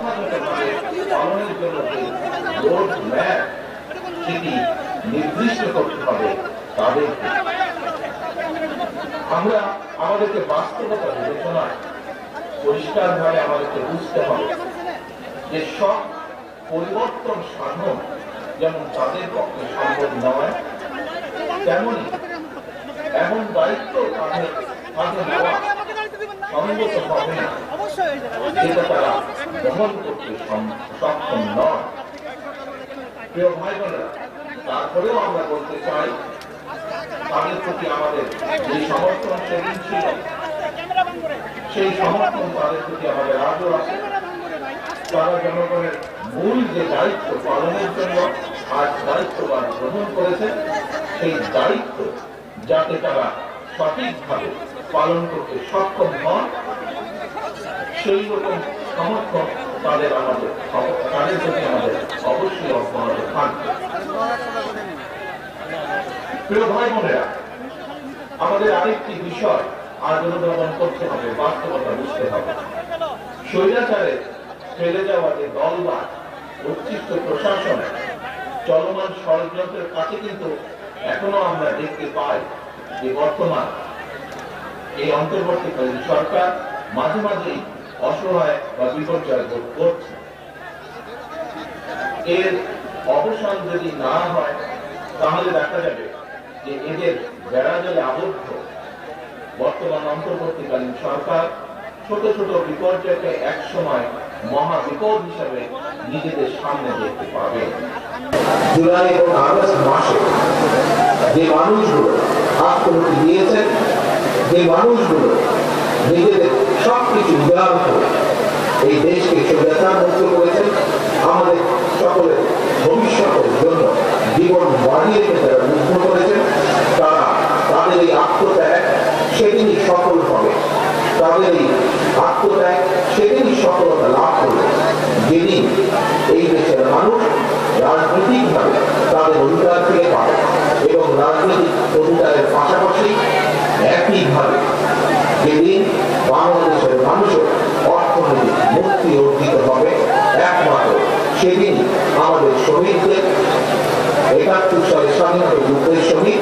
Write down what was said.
যথাযথভাবে পালনের জন্য যে রোড ম্যাপ সেটি নির্দিষ্ট করতে হবে তাদেরকে। আমরা আমাদেরকে বাস্তবতা বিবেচনায় পরিষ্কারভাবে আমাদেরকে বুঝতে হবে যে সব পরিবর্তন সাধন যেমন তাদের পক্ষে সম্ভব নয়, তেমনি এমন দায়িত্ব তাদের হাতে নেওয়া সঙ্গত হবে না যেটা তারা বহন করতে সক্ষম নয়। প্রিয় ভাই বোনেরা, তারপরেও আমরা বলতে চাই তাদের প্রতি আমাদের যে সমর্থন সেদিন ছিল সেই সমর্থন তাদের প্রতি আমাদের আজও আছে। তারা জনগণের মূল যে দায়িত্ব পালনের জন্য আজ দায়িত্ববান গ্রহণ করেছে সেই দায়িত্ব যাতে তারা সঠিকভাবে পালন করতে সক্ষম হন সেই রকম সমর্থন তাদের প্রতি আমাদের অবশ্যই অব্যাহত থাকবে। প্রিয় ভাই বোনেরা, আমাদের আরেকটি বিষয় আজ অনুধাবন করতে হবে, বাস্তবতা বুঝতে হবে। স্বৈরাচারে ফেলে যাওয়া যে দলবাদ উচ্ছিষ্ট প্রশাসনে চলমান ষড়যন্ত্রের কাছে কিন্তু এখনো আমরা দেখতে পাই যে বর্তমান এই অন্তর্বর্তীকালীন সরকার মাঝে মাঝেই অসহায় বা বিপর্যয় বোধ করছে। এর অবসান যদি না হয় তাহলে দেখা যাবে যে এদের বেড়াজালে আবদ্ধ বর্তমান অন্তর্বর্তীকালীন সরকার ছোট ছোট বিপর্যয়কে একসময় মহা বিপদ হিসাবে নিজেদের সামনে দেখতে পাবে। জুলাই এবং আগস্ট মাসে যে মানুষগুলো আত্মহত্যা দিয়েছেন, যে মানুষগুলো নিজেদের সবকিছু উদার করে এই দেশকে স্বৈরাচার মুক্ত করেছেন, আমাদের সকলের ভবিষ্যতের জন্য জীবন বাড়িয়ে যারা যুদ্ধ করেছেন, তারা তাদের এই আত্মত্যাগ সেদিনই সফল হবে। তাদের এই আত্মত্যাগ সেদিনই সফলতা লাভ করবে যেদিন এই দেশের মানুষ রাজনৈতিকভাবে তাদের অধিকার ফিরে পাবে এবং রাজনৈতিক অধিকারের পাশাপাশি একইভাবে যেদিন বাংলাদেশের মানুষের অর্থনৈতিক মুক্তি অর্জিত হবে, একমাত্র সেদিন আমাদের শহীদদের ৭১ সালে স্বাধীনতা যুদ্ধের শহীদ